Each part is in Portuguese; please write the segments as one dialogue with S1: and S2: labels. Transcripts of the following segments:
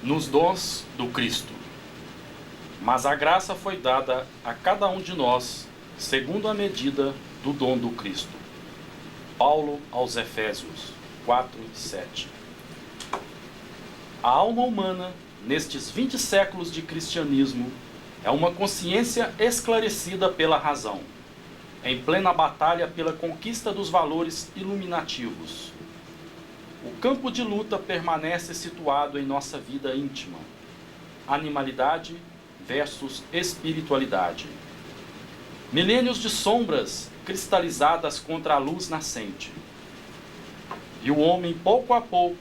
S1: nos dons do Cristo. Mas a graça foi dada a cada um de nós, segundo a medida do dom do Cristo. Paulo aos Efésios 4:7. A alma humana, nestes 20 séculos de cristianismo, é uma consciência esclarecida pela razão, em plena batalha pela conquista dos valores iluminativos. O campo de luta permanece situado em nossa vida íntima. Animalidade versus espiritualidade. Milênios de sombras cristalizadas contra a luz nascente. E o homem, pouco a pouco,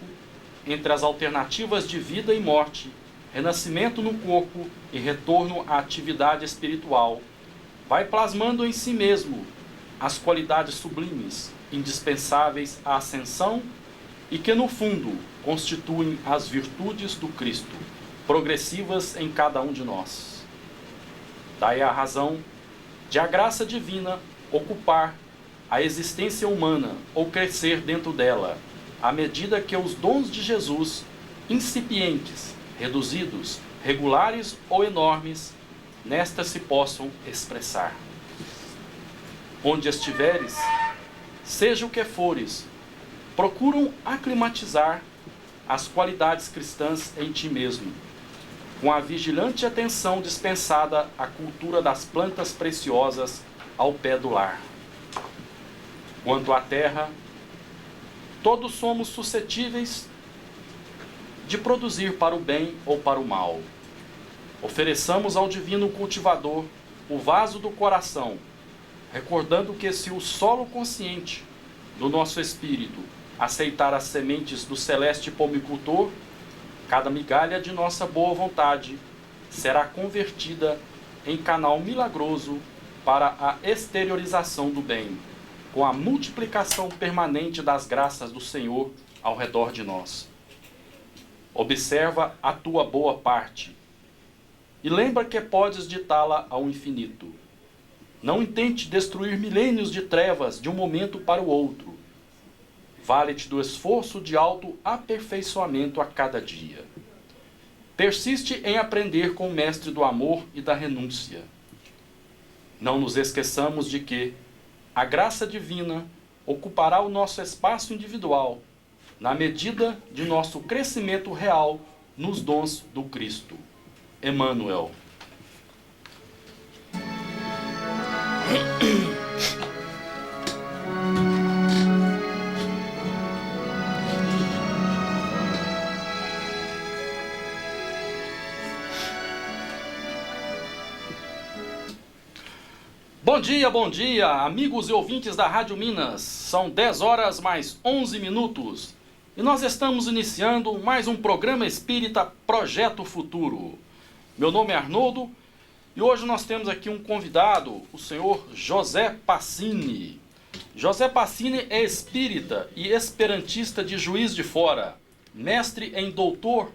S1: entre as alternativas de vida e morte, renascimento no corpo e retorno à atividade espiritual, vai plasmando em si mesmo as qualidades sublimes, indispensáveis à ascensão e que, no fundo, constituem as virtudes do Cristo, progressivas em cada um de nós. Daí a razão de a graça divina ocupar a existência humana ou crescer dentro dela, à medida que os dons de Jesus, incipientes, reduzidos, regulares ou enormes, nesta se possam expressar. Onde estiveres, seja o que fores, procuram aclimatizar as qualidades cristãs em ti mesmo, com a vigilante atenção dispensada à cultura das plantas preciosas ao pé do lar. Quanto à terra, todos somos suscetíveis de produzir para o bem ou para o mal. Ofereçamos ao divino cultivador o vaso do coração, recordando que se o solo consciente do nosso espírito aceitar as sementes do celeste pomicultor, cada migalha de nossa boa vontade será convertida em canal milagroso para a exteriorização do bem, com a multiplicação permanente das graças do Senhor ao redor de nós. Observa a tua boa parte e lembra que podes ditá-la ao infinito. Não intente destruir milênios de trevas de um momento para o outro. Vale-te do esforço de autoaperfeiçoamento a cada dia. Persiste em aprender com o mestre do amor e da renúncia. Não nos esqueçamos de que a graça divina ocupará o nosso espaço individual, na medida de nosso crescimento real nos dons do Cristo. Emmanuel. Bom dia, amigos e ouvintes da Rádio Minas. São 10 horas mais 11 minutos e nós estamos iniciando mais um programa espírita Projeto Futuro. Meu nome é Arnoldo e hoje nós temos aqui um convidado, o senhor José Pacini. José Pacini é espírita e esperantista de Juiz de Fora, mestre e doutor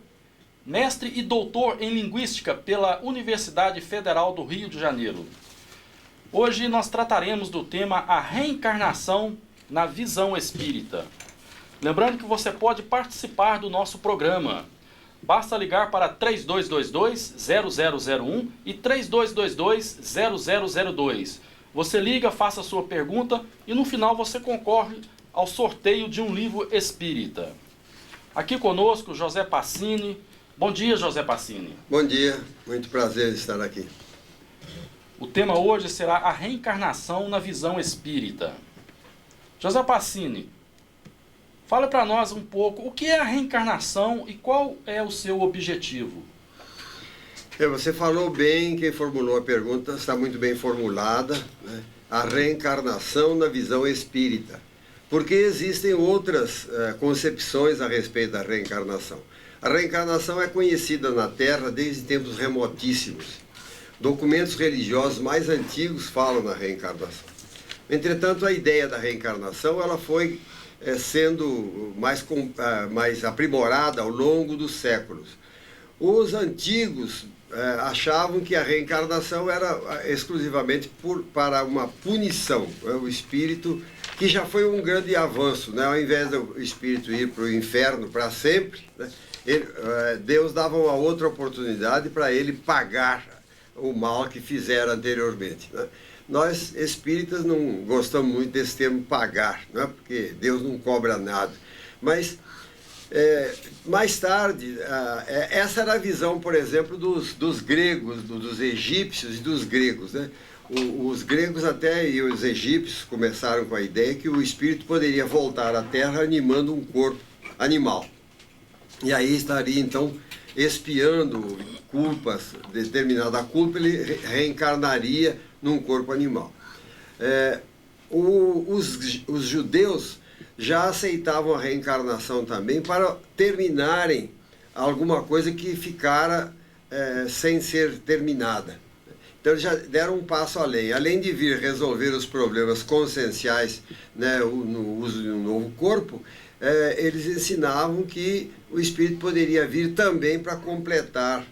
S1: em Linguística pela Universidade Federal do Rio de Janeiro. Hoje nós trataremos do tema a reencarnação na visão espírita. Lembrando que você pode participar do nosso programa. Basta ligar para 3222-0001 e 3222-0002. Você liga, faça a sua pergunta e no final você concorre ao sorteio de um livro espírita. Aqui conosco, José Pacini. Bom dia, José Pacini.
S2: Bom dia, muito prazer estar aqui.
S1: O tema hoje será a reencarnação na visão espírita. José Pacini, fala para nós um pouco o que é a reencarnação e qual é o seu objetivo.
S2: Você falou bem, quem formulou a pergunta está muito bem formulada, né? A reencarnação na visão espírita. Porque existem outras concepções a respeito da reencarnação. A reencarnação é conhecida na Terra desde tempos remotíssimos. Documentos religiosos mais antigos falam na reencarnação. Entretanto, a ideia da reencarnação ela foi sendo mais aprimorada ao longo dos séculos. Os antigos achavam que a reencarnação era exclusivamente para uma punição. O espírito, que já foi um grande avanço, né? Ao invés do espírito ir para o inferno para sempre, né? Deus dava uma outra oportunidade para ele pagar o mal que fizera anteriormente, né? Nós espíritas não gostamos muito desse termo pagar, né? Porque Deus não cobra nada. Mas mais tarde, essa era a visão, por exemplo, dos gregos, dos egípcios e dos gregos, né? Os gregos até e os egípcios começaram com a ideia que o espírito poderia voltar à Terra animando um corpo animal. E aí estaria, então, expiando culpas, determinada culpa, ele reencarnaria num corpo animal. Os judeus já aceitavam a reencarnação também para terminarem alguma coisa que ficara sem ser terminada. Então eles já deram um passo além. Além de vir resolver os problemas conscienciais, né, no uso de um novo corpo, eles ensinavam que o espírito poderia vir também para completar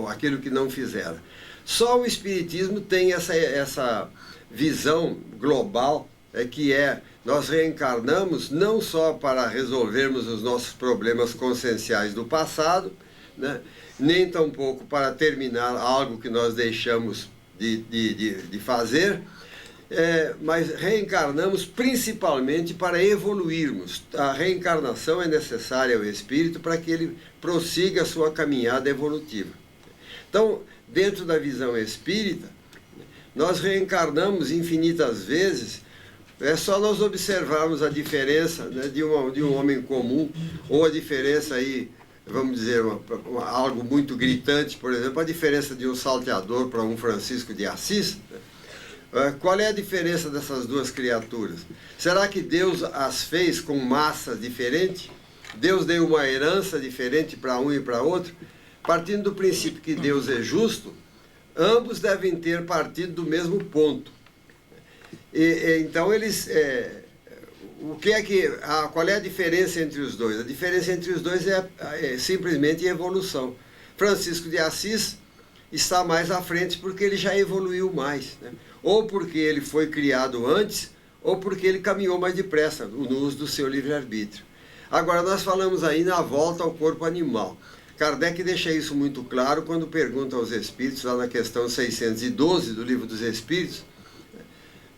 S2: aquilo que não fizera. Só o espiritismo tem essa visão global, que nós reencarnamos não só para resolvermos os nossos problemas conscienciais do passado, né, nem tampouco para terminar algo que nós deixamos de fazer, mas reencarnamos principalmente para evoluirmos. A reencarnação é necessária ao espírito para que ele prossiga a sua caminhada evolutiva. Então, dentro da visão espírita, nós reencarnamos infinitas vezes. É só nós observarmos a diferença, né, de um homem comum, ou a diferença aí, vamos dizer, algo muito gritante, por exemplo, a diferença de um salteador para um Francisco de Assis. Qual é a diferença dessas duas criaturas? Será que Deus as fez com massa diferente? Deus deu uma herança diferente para um e para outro? Partindo do princípio que Deus é justo, ambos devem ter partido do mesmo ponto. Então eles, qual é a diferença entre os dois? A diferença entre os dois é simplesmente evolução. Francisco de Assis está mais à frente porque ele já evoluiu mais, né? Ou porque ele foi criado antes, ou porque ele caminhou mais depressa no uso do seu livre-arbítrio. Agora, nós falamos aí na volta ao corpo animal. Kardec deixa isso muito claro quando pergunta aos espíritos, lá na questão 612 do Livro dos Espíritos,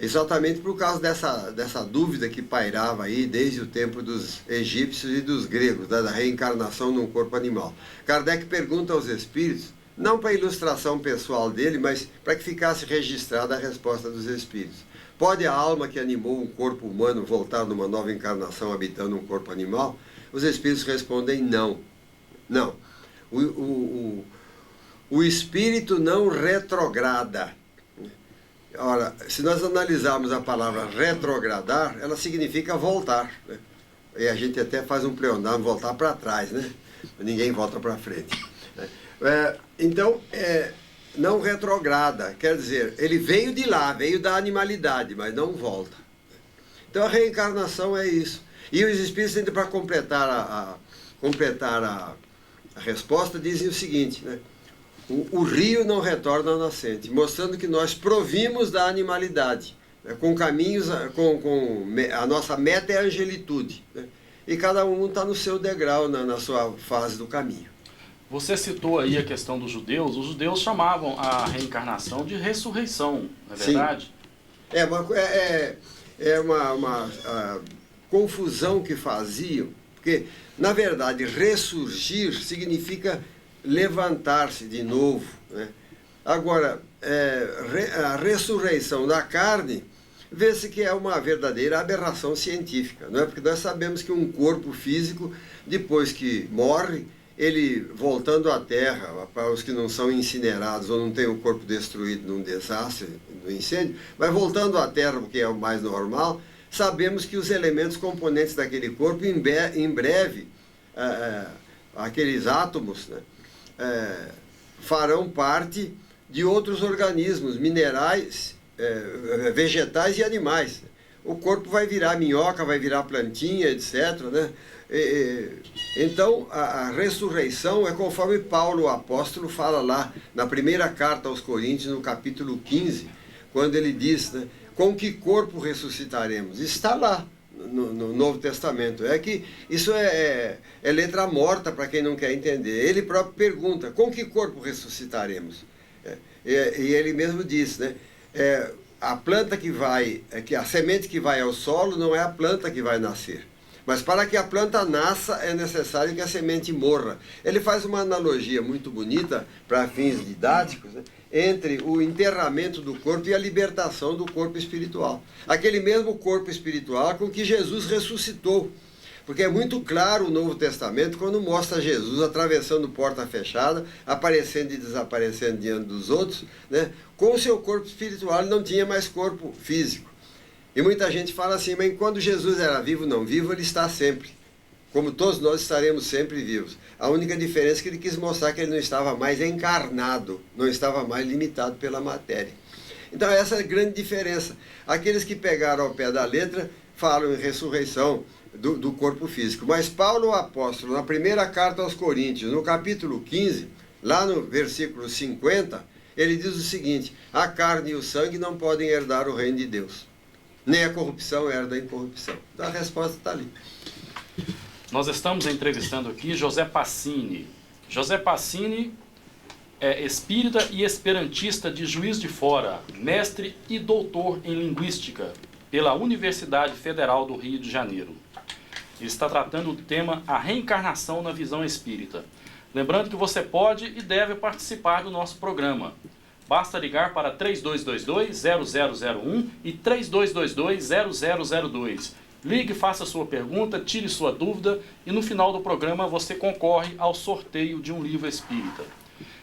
S2: exatamente por causa dessa dúvida que pairava aí desde o tempo dos egípcios e dos gregos, da reencarnação num corpo animal. Kardec pergunta aos espíritos, não para ilustração pessoal dele, mas para que ficasse registrada a resposta dos espíritos. Pode a alma que animou um corpo humano voltar numa nova encarnação habitando um corpo animal? Os espíritos respondem não. Não. O espírito não retrograda. Ora, se nós analisarmos a palavra retrogradar, ela significa voltar, né? E a gente até faz um pleonasmo, voltar para trás, né? Ninguém volta para frente. Então, não retrograda, quer dizer, ele veio de lá, veio da animalidade, mas não volta. Então a reencarnação é isso. E os espíritos, para completar a resposta, dizem o seguinte, né? O rio não retorna à nascente, mostrando que nós provimos da animalidade, né? Com caminhos, a nossa meta é a angelitude, né? E cada um está no seu degrau, na sua fase do caminho.
S1: Você citou aí a questão dos judeus. Os judeus chamavam a reencarnação de ressurreição, não é verdade?
S2: Sim. É uma confusão que faziam, porque, na verdade, ressurgir significa levantar-se de novo, né? Agora, a ressurreição da carne, vê-se que é uma verdadeira aberração científica, não é? Porque nós sabemos que um corpo físico, depois que morre, ele voltando à Terra, para os que não são incinerados ou não têm o corpo destruído num desastre, no incêndio, mas voltando à Terra, o que é o mais normal, sabemos que os elementos componentes daquele corpo, em breve, aqueles átomos, né, farão parte de outros organismos, minerais, vegetais e animais. o corpo vai virar minhoca, vai virar plantinha, etc., né? Então, a ressurreição é conforme Paulo, o apóstolo, fala lá na primeira carta aos Coríntios, no capítulo 15, quando ele diz, né, com que corpo ressuscitaremos? Está lá no Novo Testamento. É que isso é letra morta para quem não quer entender. Ele próprio pergunta, com que corpo ressuscitaremos? E ele mesmo diz, né, a planta a semente que vai ao solo não é a planta que vai nascer. Mas para que a planta nasça, é necessário que a semente morra. Ele faz uma analogia muito bonita, para fins didáticos, né, entre o enterramento do corpo e a libertação do corpo espiritual. Aquele mesmo corpo espiritual com que Jesus ressuscitou. Porque é muito claro o Novo Testamento quando mostra Jesus atravessando porta fechada, aparecendo e desaparecendo diante dos outros, né, com o seu corpo espiritual. Ele não tinha mais corpo físico. E muita gente fala assim, mas quando Jesus era vivo, não vivo, ele está sempre. Como todos nós estaremos sempre vivos. A única diferença é que ele quis mostrar que ele não estava mais encarnado, não estava mais limitado pela matéria. Então essa é a grande diferença. Aqueles que pegaram ao pé da letra falam em ressurreição do corpo físico. Mas Paulo, o apóstolo, na primeira carta aos Coríntios, no capítulo 15, lá no versículo 50, ele diz o seguinte, a carne e o sangue não podem herdar o reino de Deus. Nem a corrupção herda a incorrupção. Então a resposta está ali.
S1: Nós estamos entrevistando aqui José Passini. José Passini é espírita e esperantista de Juiz de Fora, mestre e doutor em linguística pela Universidade Federal do Rio de Janeiro. Ele está tratando o tema a reencarnação na visão espírita. Lembrando que você pode e deve participar do nosso programa. Basta ligar para 3222-0001 e 3222-0002. Ligue, faça sua pergunta, tire sua dúvida e no final do programa você concorre ao sorteio de um livro espírita.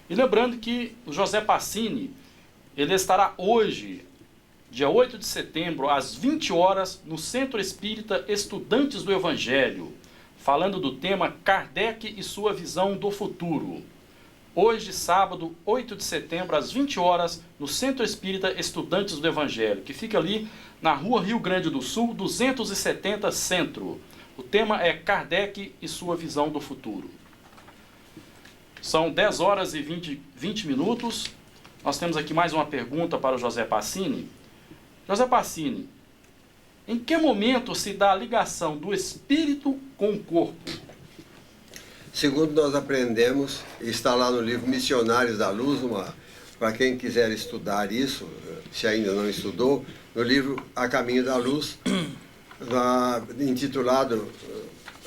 S1: E lembrando que o José Passini, ele estará hoje, dia 8 de setembro, às 20 horas, no Centro Espírita Estudantes do Evangelho, falando do tema Kardec e sua visão do futuro. Hoje, sábado, 8 de setembro, às 20 horas, no Centro Espírita Estudantes do Evangelho, que fica ali na Rua Rio Grande do Sul, 270 Centro. O tema é Kardec e sua visão do futuro. São 10 horas e 20 minutos. Nós temos aqui mais uma pergunta para o José Passini. José Passini, em que momento se dá a ligação do espírito com o corpo?
S2: Segundo nós aprendemos, está lá no livro Missionários da Luz, para quem quiser estudar isso, se ainda não estudou, no livro A Caminho da Luz, intitulado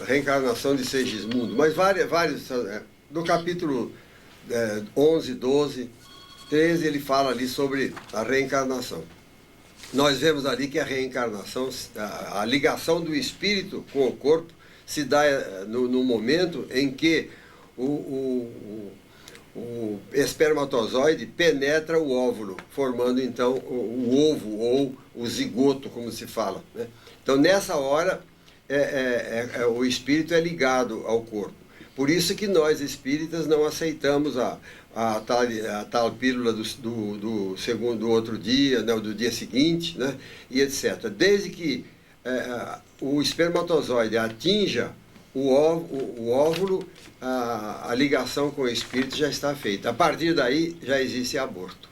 S2: Reencarnação de Segismundo, mas vários, no capítulo 11, 12, 13, ele fala ali sobre a reencarnação. Nós vemos ali que a reencarnação, a ligação do espírito com o corpo, se dá no momento em que o espermatozoide penetra o óvulo, formando então o ovo ou o zigoto, como se fala, né? Então nessa hora o espírito é ligado ao corpo. Por isso que nós espíritas não aceitamos a tal pílula do outro dia, né, do dia seguinte, né, e etc. Desde que o espermatozoide atinja o óvulo, a ligação com o espírito já está feita. A partir daí já existe aborto.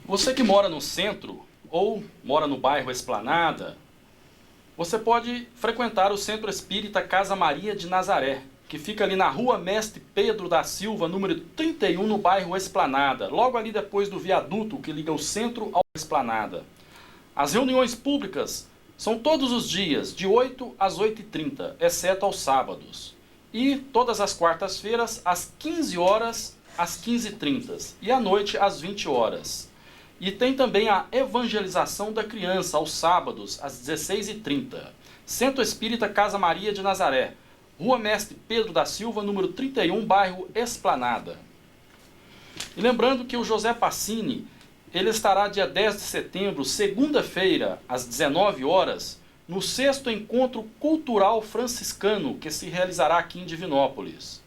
S1: Você que mora no centro ou mora no bairro Esplanada, você pode frequentar o Centro Espírita Casa Maria de Nazaré, que fica ali na Rua Mestre Pedro da Silva, número 31, no bairro Esplanada, logo ali depois do viaduto que liga o centro ao Esplanada. As reuniões públicas são todos os dias, de 8 às 8h30, exceto aos sábados. E todas as quartas-feiras, às 15 horas, às 15h30. E à noite, às 20 horas. E tem também a evangelização da criança, aos sábados, às 16h30. Centro Espírita Casa Maria de Nazaré, Rua Mestre Pedro da Silva, número 31, bairro Esplanada. E lembrando que o José Passini, ele estará dia 10 de setembro, segunda-feira, às 19 horas, no 6º Encontro Cultural Franciscano, que se realizará aqui em Divinópolis.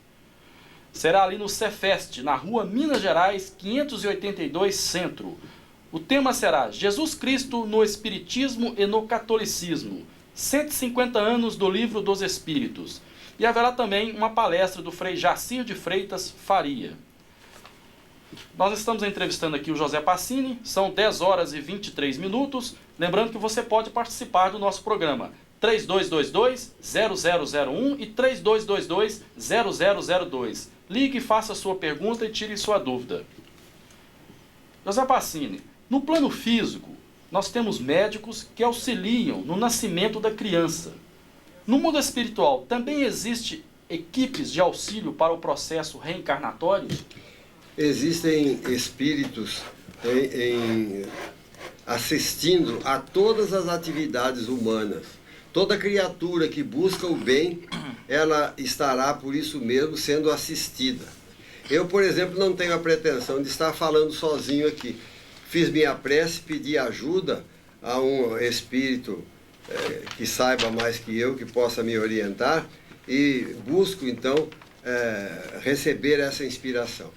S1: Será ali no Cefest, na Rua Minas Gerais, 582 Centro. O tema será Jesus Cristo no Espiritismo e no Catolicismo, 150 anos do Livro dos Espíritos. E haverá também uma palestra do Frei Jacir de Freitas Faria. Nós estamos entrevistando aqui o José Passini, são 10 horas e 23 minutos. Lembrando que você pode participar do nosso programa 3222-0001 e 3222-0002. Ligue, faça a sua pergunta e tire sua dúvida. José Passini, no plano físico, nós temos médicos que auxiliam no nascimento da criança. No mundo espiritual, também existe equipes de auxílio para o processo reencarnatório?
S2: Existem espíritos assistindo a todas as atividades humanas. Toda criatura que busca o bem, ela estará por isso mesmo sendo assistida. Eu, por exemplo, não tenho a pretensão de estar falando sozinho aqui. Fiz minha prece, pedi ajuda a um espírito que saiba mais que eu, que possa me orientar, e busco então receber essa inspiração.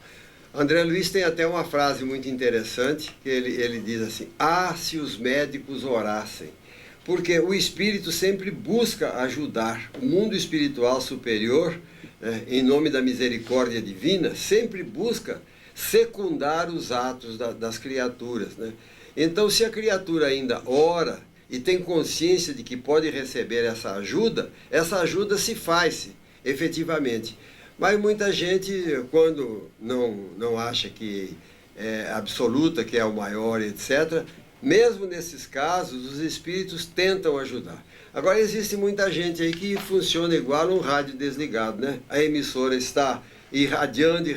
S2: André Luiz tem até uma frase muito interessante, que ele diz assim: "Ah, se os médicos orassem", porque o espírito sempre busca ajudar. O mundo espiritual superior, em nome da misericórdia divina, sempre busca secundar os atos das criaturas, né? Então, se a criatura ainda ora e tem consciência de que pode receber essa ajuda se faz efetivamente. Mas muita gente, quando não acha que é absoluta, que é o maior, etc., mesmo nesses casos, os espíritos tentam ajudar. Agora, existe muita gente aí que funciona igual um rádio desligado, né? A emissora está irradiando,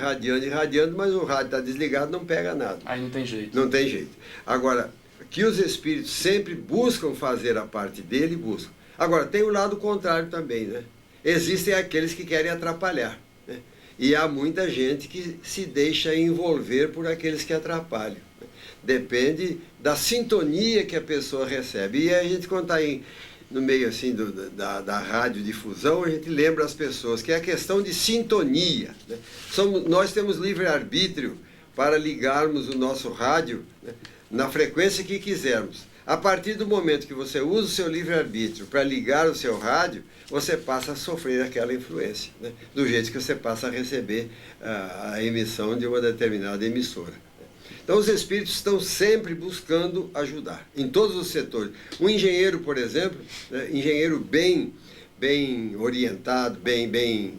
S2: mas o rádio está desligado, não pega nada.
S1: Aí não tem jeito.
S2: Não tem jeito. Agora, que os espíritos sempre buscam fazer a parte dele, buscam. Agora, tem o lado contrário também, né? Existem aqueles que querem atrapalhar, né? E há muita gente que se deixa envolver por aqueles que atrapalham. Depende da sintonia que a pessoa recebe. E a gente, quando está no meio assim da radiodifusão, a gente lembra as pessoas que é a questão de sintonia, né? Nós temos livre-arbítrio para ligarmos o nosso rádio, né, na frequência que quisermos. A partir do momento que você usa o seu livre-arbítrio para ligar o seu rádio, você passa a sofrer aquela influência, né, do jeito que você passa a receber a emissão de uma determinada emissora. Então, os espíritos estão sempre buscando ajudar, em todos os setores. Um engenheiro, por exemplo, né, engenheiro bem orientado, bem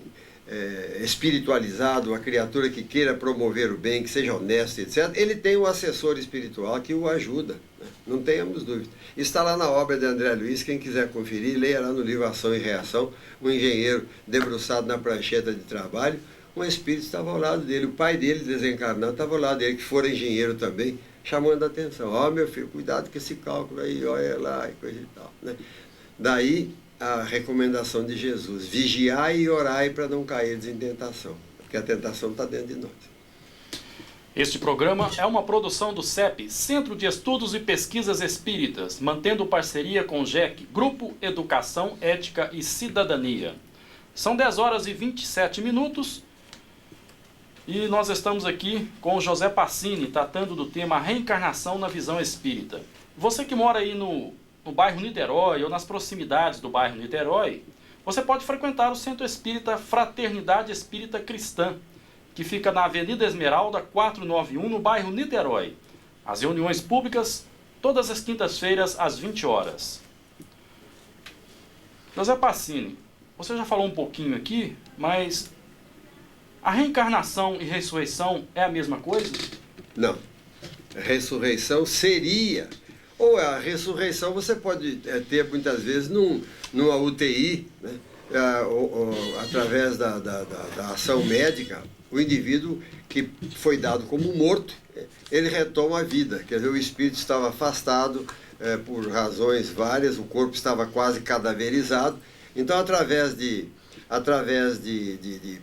S2: espiritualizado, uma criatura que queira promover o bem, que seja honesto, etc., ele tem um assessor espiritual que o ajuda, né? Não tenhamos dúvida. Está lá na obra de André Luiz, quem quiser conferir, leia lá no livro Ação e Reação, um engenheiro debruçado na prancheta de trabalho, um espírito estava ao lado dele, o pai dele desencarnado estava ao lado dele, que fora engenheiro também, chamando a atenção: ó, meu filho, cuidado com esse cálculo aí, olha lá, e coisa e tal, né? Daí a recomendação de Jesus: vigiai e orai para não cair em tentação, porque a tentação está dentro de nós.
S1: Este programa é uma produção do CEP, Centro de Estudos e Pesquisas Espíritas, mantendo parceria com o GEC, Grupo Educação, Ética e Cidadania. São 10 horas e 27 minutos e nós estamos aqui com o José Passini, tratando do tema reencarnação na visão espírita. Você que mora aí no bairro Niterói ou nas proximidades do bairro Niterói, você pode frequentar o Centro Espírita Fraternidade Espírita Cristã, que fica na Avenida Esmeralda 491, no bairro Niterói. As reuniões públicas, todas as quintas-feiras, às 20 horas. José Passini, você já falou um pouquinho aqui, mas a reencarnação e ressurreição é a mesma coisa? Não.
S2: A ressurreição seria... Ou a ressurreição você pode ter muitas vezes numa UTI, né? Através da ação médica, o indivíduo que foi dado como morto, ele retoma a vida. Quer dizer, o espírito estava afastado por razões várias, o corpo estava quase cadaverizado. Então, através de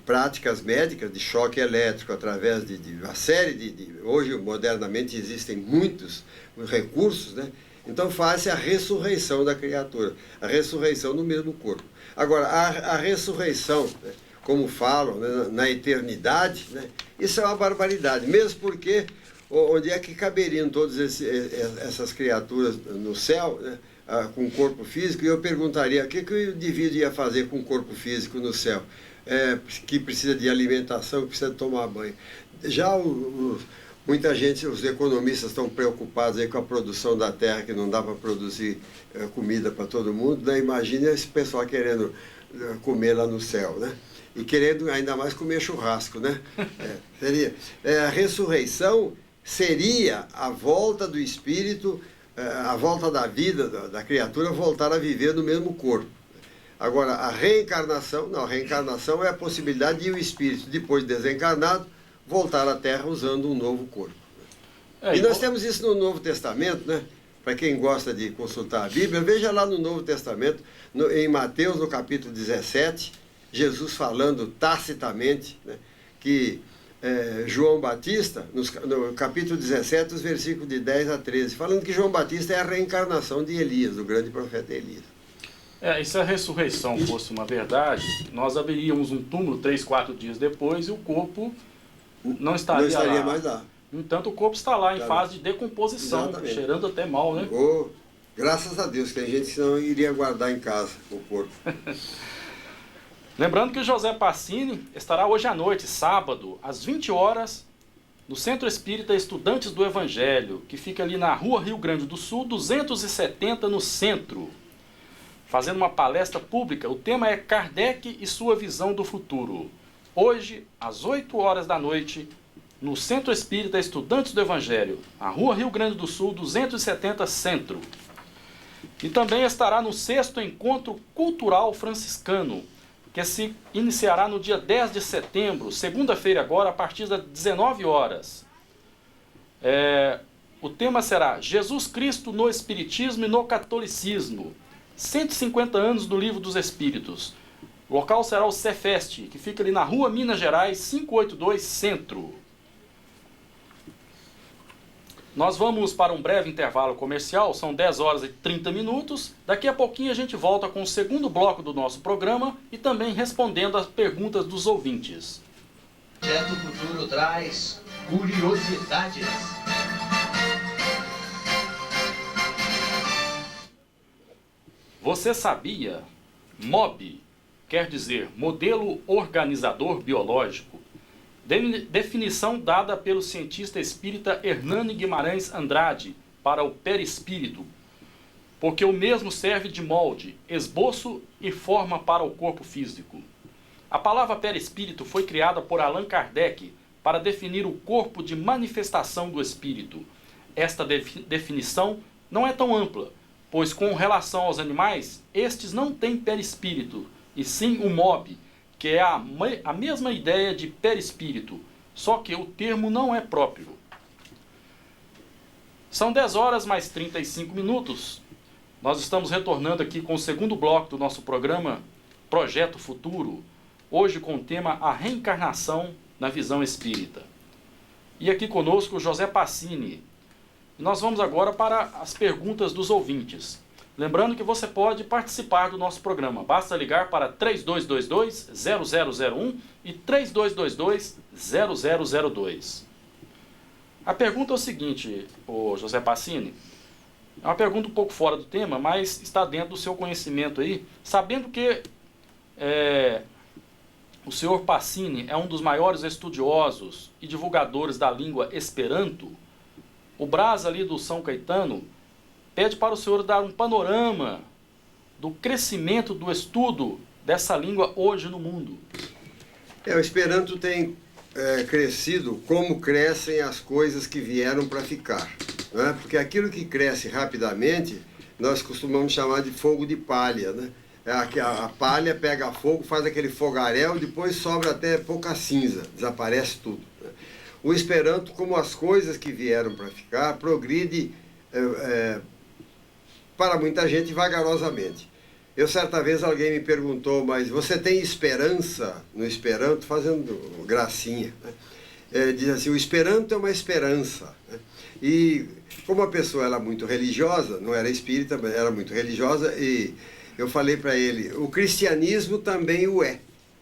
S2: práticas médicas, de choque elétrico, através de uma série hoje, modernamente, existem muitos recursos, né? Então, faz-se a ressurreição da criatura, a ressurreição no mesmo corpo. Agora, a ressurreição, né, como falam, né, na eternidade, né, isso é uma barbaridade, mesmo porque onde é que caberiam todas essas criaturas no céu, né? Com o corpo físico, e eu perguntaria o que o indivíduo ia fazer com o corpo físico no céu, que precisa de alimentação, que precisa de tomar banho. Já muita gente, os economistas estão preocupados aí com a produção da terra, que não dá para produzir comida para todo mundo, né? Imagina esse pessoal querendo comer lá no céu, né? E querendo ainda mais comer churrasco, né? A ressurreição seria a volta do espírito, a volta da vida da criatura voltar a viver no mesmo corpo. Agora, a reencarnação, não, a reencarnação é a possibilidade de o espírito, depois de desencarnado, voltar à Terra usando um novo corpo. E nós temos isso no Novo Testamento, né? Para quem gosta de consultar a Bíblia, veja lá no Novo Testamento, em Mateus, no capítulo 17, Jesus falando tacitamente, né, que João Batista, no capítulo 17, os versículos de 10 a 13, falando que João Batista é a reencarnação de Elias, do grande profeta Elias.
S1: E se a ressurreição fosse uma verdade, nós abriríamos um túmulo 3, 4 dias depois e o corpo não estaria lá.
S2: Mais lá.
S1: No entanto, o corpo está lá em fase de decomposição, exatamente, cheirando até mal, né?
S2: Graças a Deus, tem gente que não iria guardar em casa o corpo.
S1: Lembrando que o José Passini estará hoje à noite, sábado, às 20 horas, no Centro Espírita Estudantes do Evangelho, que fica ali na Rua Rio Grande do Sul, 270, no centro, fazendo uma palestra pública. O tema é Kardec e sua visão do futuro. Hoje, às 8 horas da noite, no Centro Espírita Estudantes do Evangelho, na Rua Rio Grande do Sul, 270, centro. E também estará no 6º Encontro Cultural Franciscano, que se iniciará no dia 10 de setembro, segunda-feira agora, a partir das 19 horas. O tema será Jesus Cristo no Espiritismo e no Catolicismo, 150 anos do Livro dos Espíritos. O local será o Cefeste, que fica ali na Rua Minas Gerais, 582, Centro. Nós vamos para um breve intervalo comercial, são 10 horas e 30 minutos. Daqui a pouquinho a gente volta com o segundo bloco do nosso programa e também respondendo às perguntas dos ouvintes.
S3: O Projeto Futuro traz curiosidades.
S1: Você sabia? MOB quer dizer Modelo Organizador Biológico. Definição dada pelo cientista espírita Hernani Guimarães Andrade para o perispírito, porque o mesmo serve de molde, esboço e forma para o corpo físico. A palavra perispírito foi criada por Allan Kardec para definir o corpo de manifestação do espírito. Esta definição não é tão ampla, pois com relação aos animais, estes não têm perispírito, e sim o MOB, que é a mesma ideia de perispírito, só que o termo não é próprio. São 10 horas mais 35 minutos. Nós estamos retornando aqui com o segundo bloco do nosso programa Projeto Futuro, hoje com o tema A Reencarnação na Visão Espírita. E aqui conosco o José Passini. Nós vamos agora para as perguntas dos ouvintes. Lembrando que você pode participar do nosso programa. Basta ligar para 3222-0001 e 3222-0002. A pergunta é o seguinte, ô José Passini. É uma pergunta um pouco fora do tema, mas está dentro do seu conhecimento aí. Sabendo que o senhor Passini é um dos maiores estudiosos e divulgadores da língua Esperanto, o Brás ali do São Caetano pede para o senhor dar um panorama do crescimento do estudo dessa língua hoje no mundo.
S2: O Esperanto tem crescido como crescem as coisas que vieram para ficar. Não é? Porque aquilo que cresce rapidamente, nós costumamos chamar de fogo de palha. Né? A palha pega fogo, faz aquele fogaréu, depois sobra até pouca cinza, desaparece tudo. Né? O Esperanto, como as coisas que vieram para ficar, progride para muita gente vagarosamente. Certa vez alguém me perguntou, mas você tem esperança no Esperanto? Fazendo gracinha. Né? Diz assim, o Esperanto é uma esperança. Né? E como a pessoa era muito religiosa, não era espírita, mas era muito religiosa, e eu falei para ele, o cristianismo também o é.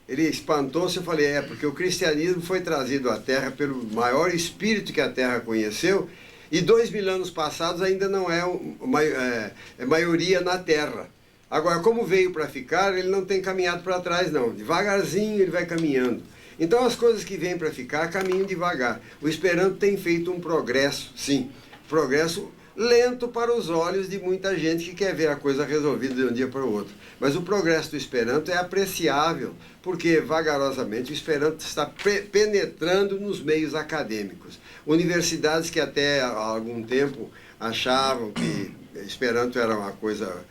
S2: Ele espantou-se, eu falei, porque o cristianismo foi trazido à Terra pelo maior espírito que a Terra conheceu, e 2000 anos passados ainda não é maioria na Terra. Agora, como veio para ficar, ele não tem caminhado para trás, não. Devagarzinho ele vai caminhando. Então, as coisas que vêm para ficar, caminham devagar. O Esperanto tem feito um progresso, sim. Progresso lento para os olhos de muita gente que quer ver a coisa resolvida de um dia para o outro. Mas o progresso do Esperanto é apreciável, porque, vagarosamente, o Esperanto está penetrando nos meios acadêmicos. Universidades que até há algum tempo achavam que Esperanto era uma coisa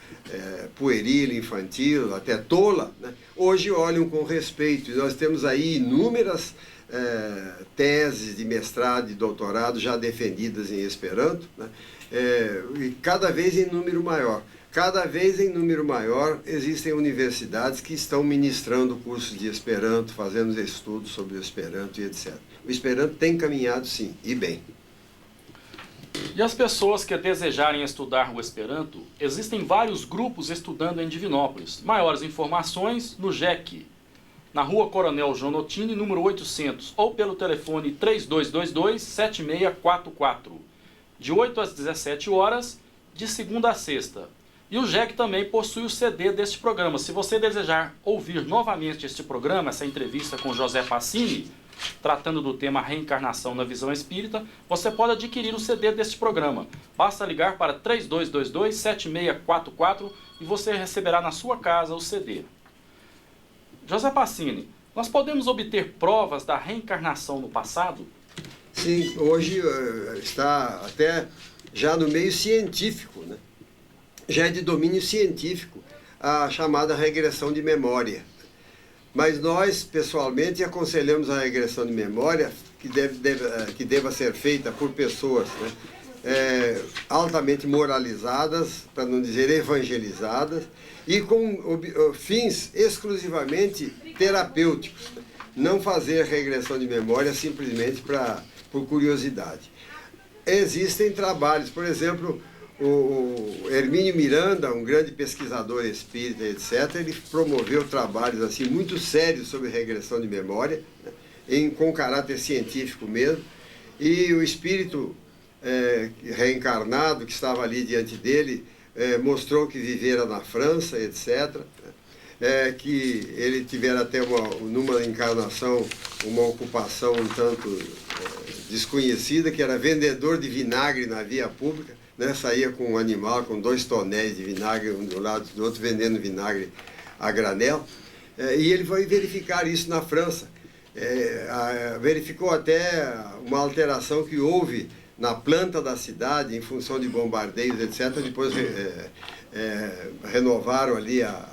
S2: pueril, infantil, até tola, né? Hoje olham com respeito. E nós temos aí inúmeras teses de mestrado e doutorado já defendidas em Esperanto, né? E cada vez em número maior. Cada vez em número maior existem universidades que estão ministrando cursos de Esperanto, fazendo estudos sobre o Esperanto e etc. O Esperanto tem caminhado sim, e bem.
S1: E as pessoas que desejarem estudar o Esperanto, existem vários grupos estudando em Divinópolis. Maiores informações no JEC, na Rua Coronel João Notini, número 800, ou pelo telefone 3222-7644, de 8 às 17 horas, de segunda a sexta. E o JEC também possui o CD deste programa. Se você desejar ouvir novamente este programa, essa entrevista com José Pacini, tratando do tema reencarnação na visão espírita, você pode adquirir o CD deste programa. Basta ligar para 3222-7644 e você receberá na sua casa o CD. José Pacini, nós podemos obter provas da reencarnação no passado?
S2: Sim, hoje está até já no meio científico, né? Já é de domínio científico a chamada regressão de memória. Mas nós, pessoalmente, aconselhamos a regressão de memória que deva ser feita por pessoas, né, altamente moralizadas, para não dizer evangelizadas, e com fins exclusivamente terapêuticos. Não fazer regressão de memória simplesmente por curiosidade. Existem trabalhos, por exemplo, o Hermínio Miranda, um grande pesquisador espírita, etc., ele promoveu trabalhos assim, muito sérios sobre regressão de memória, né, com caráter científico mesmo, e o espírito reencarnado que estava ali diante dele mostrou que vivera na França, etc., que ele tivera até numa encarnação uma ocupação um tanto desconhecida, que era vendedor de vinagre na via pública, né? Saía com um animal, com 2 tonéis de vinagre, um do lado do outro, vendendo vinagre a granel. E ele foi verificar isso na França. Verificou até uma alteração que houve na planta da cidade, em função de bombardeios, etc. Depois renovaram ali a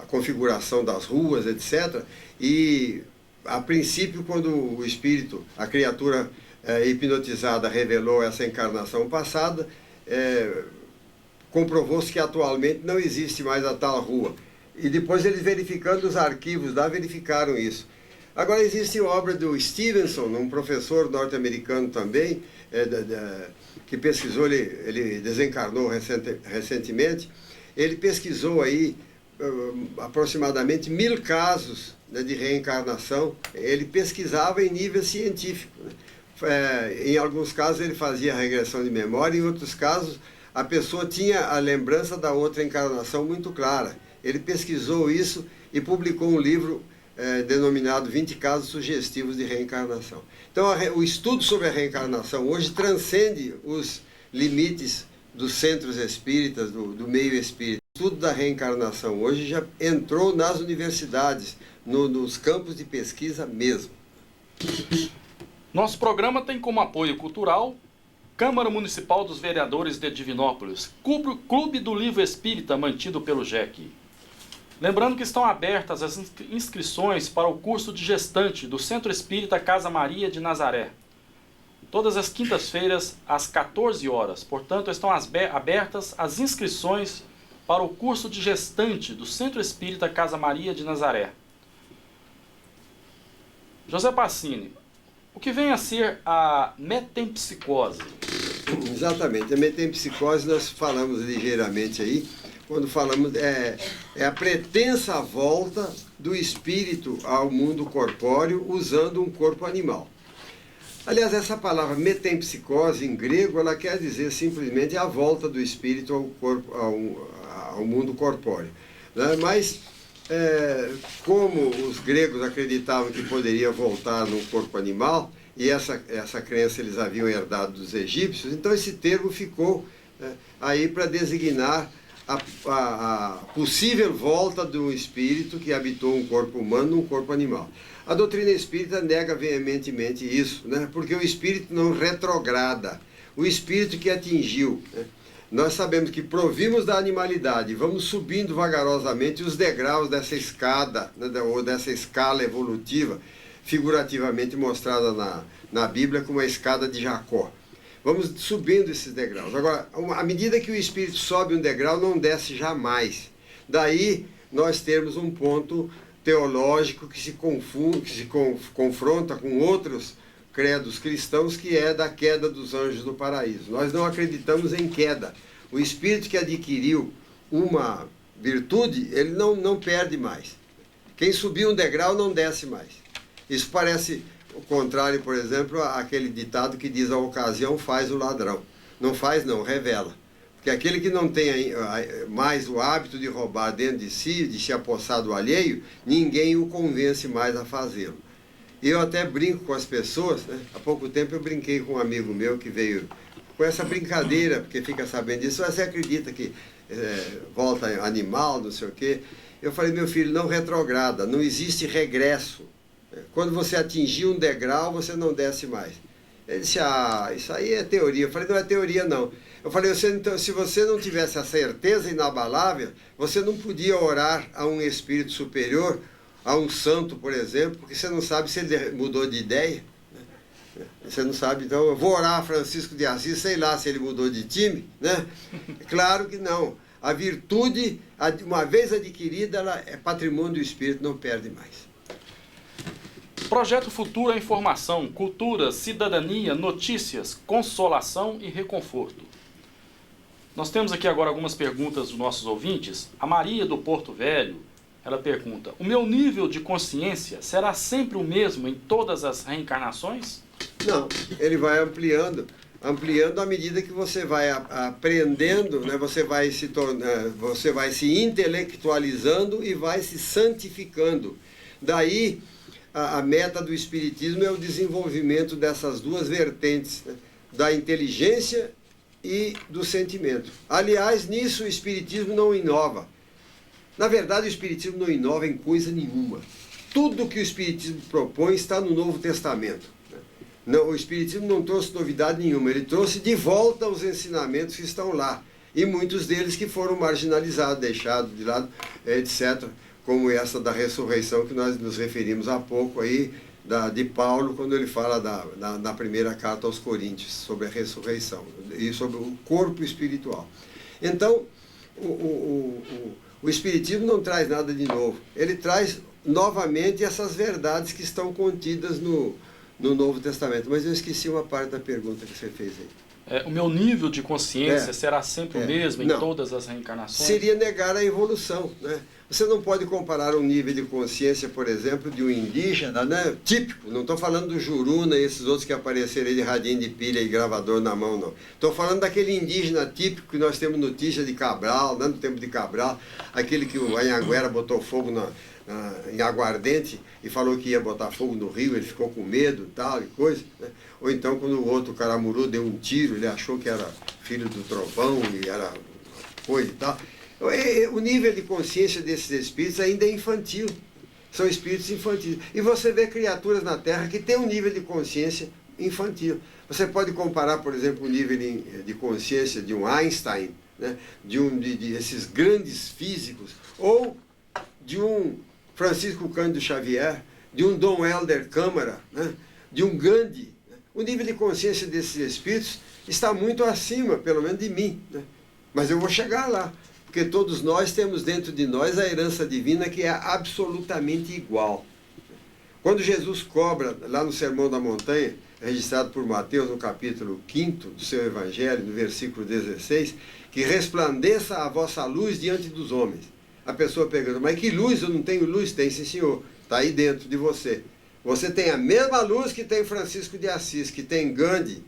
S2: configuração das ruas, etc. E, a princípio, quando o espírito, a criatura hipnotizada, revelou essa encarnação passada, comprovou-se que atualmente não existe mais a tal rua. E depois eles, verificando os arquivos lá, verificaram isso. Agora existe obra do Stevenson, um professor norte-americano também, que pesquisou, ele desencarnou recentemente. Ele pesquisou aí aproximadamente 1000 casos, né, de reencarnação. Ele pesquisava em nível científico, né? Em alguns casos ele fazia regressão de memória, em outros casos a pessoa tinha a lembrança da outra encarnação muito clara. Ele pesquisou isso e publicou um livro denominado 20 casos sugestivos de reencarnação. Então o estudo sobre a reencarnação hoje transcende os limites dos centros espíritas, do meio espírita. O estudo da reencarnação hoje já entrou nas universidades, nos campos de pesquisa mesmo.
S1: Nosso programa tem como apoio cultural Câmara Municipal dos Vereadores de Divinópolis, Clube do Livro Espírita mantido pelo JEC. Lembrando que estão abertas as inscrições para o curso de gestante do Centro Espírita Casa Maria de Nazaré. Todas as quintas-feiras, às 14 horas. Portanto, estão abertas as inscrições para o curso de gestante do Centro Espírita Casa Maria de Nazaré. José Pacini, o que vem a ser a metempsicose?
S2: Exatamente, a metempsicose nós falamos ligeiramente aí, quando falamos, é a pretensa volta do espírito ao mundo corpóreo usando um corpo animal. Aliás, essa palavra metempsicose em grego, ela quer dizer simplesmente a volta do espírito ao corpo, ao mundo corpóreo, né? Mas como os gregos acreditavam que poderia voltar num corpo animal, e essa crença eles haviam herdado dos egípcios, então esse termo ficou aí para designar a possível volta do espírito que habitou um corpo humano num corpo animal. A doutrina espírita nega veementemente isso, né? Porque o espírito não retrograda. O espírito que atingiu, né? Nós sabemos que provimos da animalidade, vamos subindo vagarosamente os degraus dessa escada, né? Ou dessa escala evolutiva, figurativamente mostrada na Bíblia como a escada de Jacó. Vamos subindo esses degraus. Agora, à medida que o espírito sobe um degrau, não desce jamais. Daí nós temos um ponto teológico que se confunde, que se confronta com outros credos cristãos, que é da queda dos anjos do paraíso. Nós não acreditamos em queda. O espírito que adquiriu uma virtude, ele não perde mais. Quem subiu um degrau não desce mais. Isso parece o contrário, por exemplo, àquele ditado que diz: a ocasião faz o ladrão. Não faz, não, revela. Porque aquele que não tem mais o hábito de roubar dentro de si, de se apossar do alheio, ninguém o convence mais a fazê-lo. E eu até brinco com as pessoas, né? Há pouco tempo eu brinquei com um amigo meu que veio com essa brincadeira, porque fica sabendo disso: você acredita que volta animal, não sei o quê? Eu falei: meu filho, não retrograda, não existe regresso. Quando você atingir um degrau, você não desce mais. Ele disse: isso aí é teoria. Eu falei: não é teoria, não. Eu falei: se você não tivesse a certeza inabalável, você não podia orar a um espírito superior, a um santo, por exemplo, porque você não sabe se ele mudou de ideia. Você não sabe, então, eu vou orar a Francisco de Assis, sei lá se ele mudou de time, né? Claro que não. A virtude, uma vez adquirida, ela é patrimônio do espírito, não perde mais.
S1: Projeto Futuro é informação, cultura, cidadania, notícias, consolação e reconforto. Nós temos aqui agora algumas perguntas dos nossos ouvintes. A Maria do Porto Velho, ela pergunta: o meu nível de consciência será sempre o mesmo em todas as reencarnações?
S2: Não, ele vai ampliando à medida que você vai aprendendo, né? Você vai se intelectualizando e vai se santificando. Daí a meta do espiritismo é o desenvolvimento dessas duas vertentes, né? Da inteligência e do sentimento. Aliás, nisso o espiritismo não inova. Na verdade, o espiritismo não inova em coisa nenhuma. Tudo que o espiritismo propõe está no Novo Testamento. Não, o espiritismo não trouxe novidade nenhuma, ele trouxe de volta os ensinamentos que estão lá. E muitos deles que foram marginalizados, deixados de lado, etc., como essa da ressurreição que nós nos referimos há pouco aí, de Paulo, quando ele fala da primeira carta aos Coríntios, sobre a ressurreição e sobre o corpo espiritual. Então, o Espiritismo não traz nada de novo, ele traz novamente essas verdades que estão contidas no Novo Testamento. Mas eu esqueci uma parte da pergunta que você fez aí.
S1: O meu nível de consciência será sempre o mesmo em todas as reencarnações?
S2: Seria negar a evolução, né? Você não pode comparar um nível de consciência, por exemplo, de um indígena, né? Típico, não estou falando do Juruna e esses outros que apareceram aí de radinho de pilha e gravador na mão, não. Estou falando daquele indígena típico que nós temos notícia de Cabral, né? No tempo de Cabral, aquele que o Anhanguera botou fogo em aguardente e falou que ia botar fogo no rio, ele ficou com medo tal e coisa, né? Ou então quando o outro Caramuru deu um tiro, ele achou que era filho do trovão e era coisa e tal. O nível de consciência desses espíritos ainda é infantil, são espíritos infantis. E você vê criaturas na Terra que têm um nível de consciência infantil. Você pode comparar, por exemplo, o nível de consciência de um Einstein, né? de esses grandes físicos, ou de um Francisco Cândido Xavier, de um Dom Helder Câmara, né? De um Gandhi. O nível de consciência desses espíritos está muito acima, pelo menos de mim, né? Mas eu vou chegar lá, porque todos nós temos dentro de nós a herança divina que é absolutamente igual. Quando Jesus cobra, lá no Sermão da Montanha, registrado por Mateus no capítulo 5 do seu Evangelho, no versículo 16, que resplandeça a vossa luz diante dos homens. A pessoa pergunta, mas que luz? Eu não tenho luz? Tem, sim, senhor. Está aí dentro de você. Você tem a mesma luz que tem Francisco de Assis, que tem Gandhi,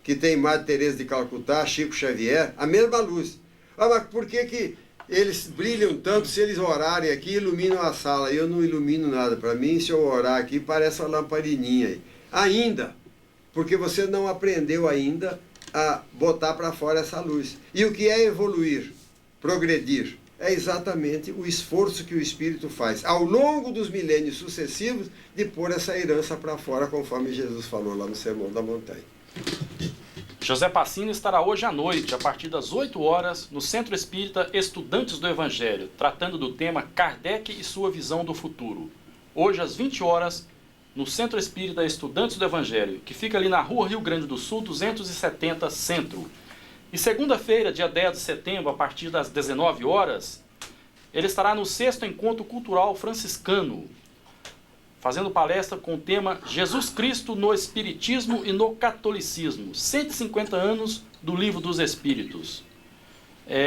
S2: que tem Madre Teresa de Calcutá, Chico Xavier, a mesma luz. Ah, mas por que eles brilham tanto se eles orarem aqui e iluminam a sala? Eu não ilumino nada. Para mim, se eu orar aqui, parece uma lamparininha aí. Ainda, porque você não aprendeu ainda a botar para fora essa luz. E o que é evoluir, progredir? É exatamente o esforço que o Espírito faz ao longo dos milênios sucessivos de pôr essa herança para fora, conforme Jesus falou lá no Sermão da Montanha.
S1: José Passini estará hoje à noite, a partir das 8 horas, no Centro Espírita Estudantes do Evangelho, tratando do tema Kardec e sua visão do futuro. Hoje, às 20 horas, no Centro Espírita Estudantes do Evangelho, que fica ali na Rua Rio Grande do Sul, 270 Centro. E segunda-feira, dia 10 de setembro, a partir das 19 horas, ele estará no 6º Encontro Cultural Franciscano, fazendo palestra com o tema Jesus Cristo no Espiritismo e no Catolicismo, 150 anos do Livro dos Espíritos.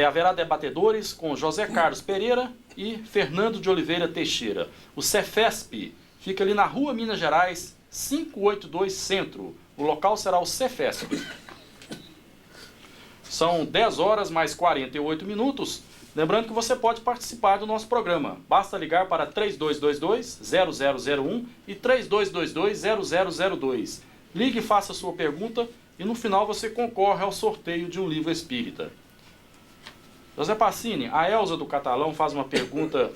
S1: Haverá debatedores com José Carlos Pereira e Fernando de Oliveira Teixeira. O Cefesp fica ali na Rua Minas Gerais, 582 Centro. O local será o Cefesp. São 10 horas mais 48 minutos. Lembrando que você pode participar do nosso programa. Basta ligar para 3222-0001 e 3222-0002. Ligue e faça sua pergunta e no final você concorre ao sorteio de um livro espírita. José Passini, a Elza do Catalão faz uma pergunta.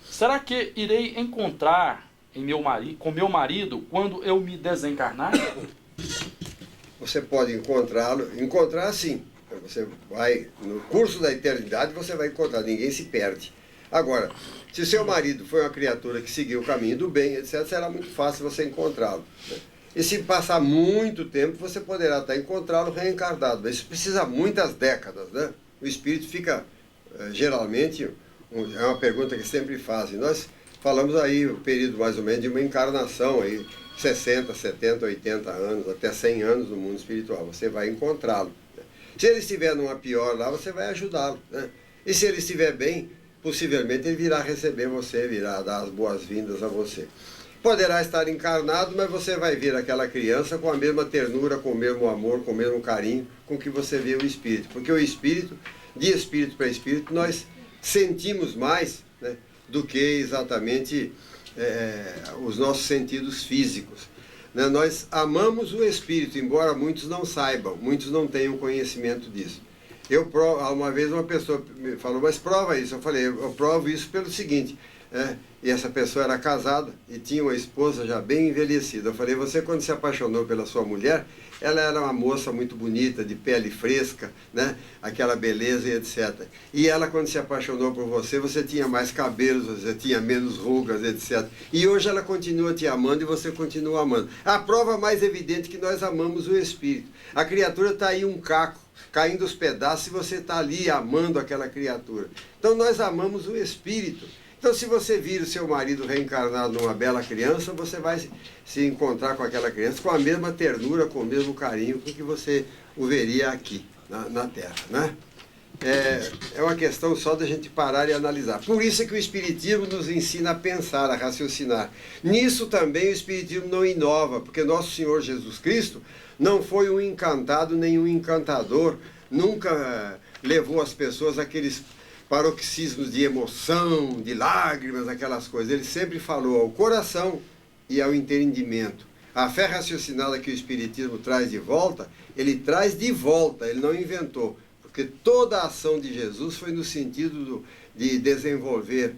S1: Será que irei encontrar com meu marido quando eu me desencarnar?
S2: Você pode encontrar sim. Você vai, no curso da eternidade, você vai encontrar, ninguém se perde. Agora, se o seu marido foi uma criatura que seguiu o caminho do bem, etc., será muito fácil você encontrá-lo. E se passar muito tempo, você poderá até encontrá-lo reencarnado. Mas isso precisa muitas décadas, né? O espírito fica, geralmente, é uma pergunta que sempre fazem. Nós falamos aí o período mais ou menos de uma encarnação, aí, 60, 70, 80 anos, até 100 anos no mundo espiritual. Você vai encontrá-lo. Se ele estiver numa pior lá, você vai ajudá-lo, né? E se ele estiver bem, possivelmente ele virá receber você, virá dar as boas-vindas a você. Poderá estar encarnado, mas você vai ver aquela criança com a mesma ternura, com o mesmo amor, com o mesmo carinho com que você vê o espírito. Porque o espírito, de espírito para espírito, nós sentimos mais, né, do que exatamente os nossos sentidos físicos. Nós amamos o Espírito, embora muitos não saibam, muitos não tenham conhecimento disso. Uma vez uma pessoa me falou, mas prova isso. Eu falei, eu provo isso pelo seguinte, e essa pessoa era casada e tinha uma esposa já bem envelhecida. Eu falei, você quando se apaixonou pela sua mulher, ela era uma moça muito bonita, de pele fresca, né? Aquela beleza e etc. E ela quando se apaixonou por você, você tinha mais cabelos, você tinha menos rugas, etc. E hoje ela continua te amando e você continua amando. A prova mais evidente que nós amamos o Espírito. A criatura está aí um caco, caindo aos pedaços, e você está ali amando aquela criatura. Então nós amamos o Espírito. Então, se você vir o seu marido reencarnado numa bela criança, você vai se encontrar com aquela criança com a mesma ternura, com o mesmo carinho com que você o veria aqui, na Terra, né? É uma questão só da gente parar e analisar. Por isso é que o Espiritismo nos ensina a pensar, a raciocinar. Nisso também o Espiritismo não inova, porque Nosso Senhor Jesus Cristo não foi um encantado nem um encantador, nunca levou as pessoas àqueles paroxismos de emoção, de lágrimas, aquelas coisas. Ele sempre falou ao coração e ao entendimento. A fé raciocinada que o Espiritismo traz de volta, ele traz de volta, ele não inventou. Porque toda a ação de Jesus foi no sentido de desenvolver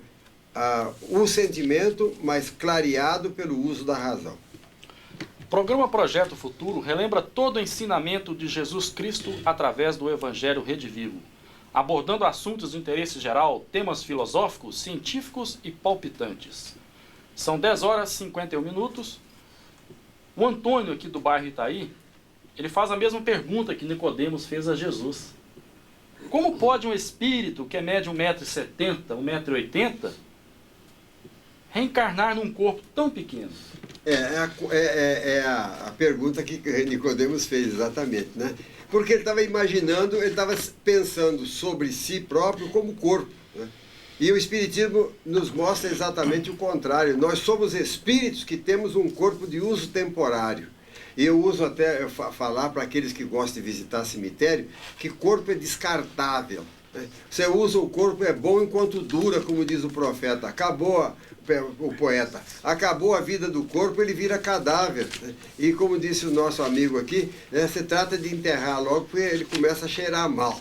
S2: o sentimento, mas clareado pelo uso da razão.
S1: O programa Projeto Futuro relembra todo o ensinamento de Jesus Cristo através do Evangelho Redivivo, abordando assuntos de interesse geral, temas filosóficos, científicos e palpitantes. São 10 horas e 51 minutos. O Antônio, aqui do bairro Itaí, ele faz a mesma pergunta que Nicodemos fez a Jesus. Como pode um espírito que mede 1,70 m, 1,80 m, reencarnar num corpo tão pequeno?
S2: A pergunta que Nicodemos fez, exatamente, né? Porque ele estava imaginando, ele estava pensando sobre si próprio como corpo, né? E o Espiritismo nos mostra exatamente o contrário. Nós somos espíritos que temos um corpo de uso temporário. E eu uso até falar para aqueles que gostam de visitar cemitério, que corpo é descartável. Você usa o corpo, é bom enquanto dura, como diz o profeta. O poeta, acabou a vida do corpo, ele vira cadáver. E como disse o nosso amigo aqui, se trata de enterrar logo, porque ele começa a cheirar mal.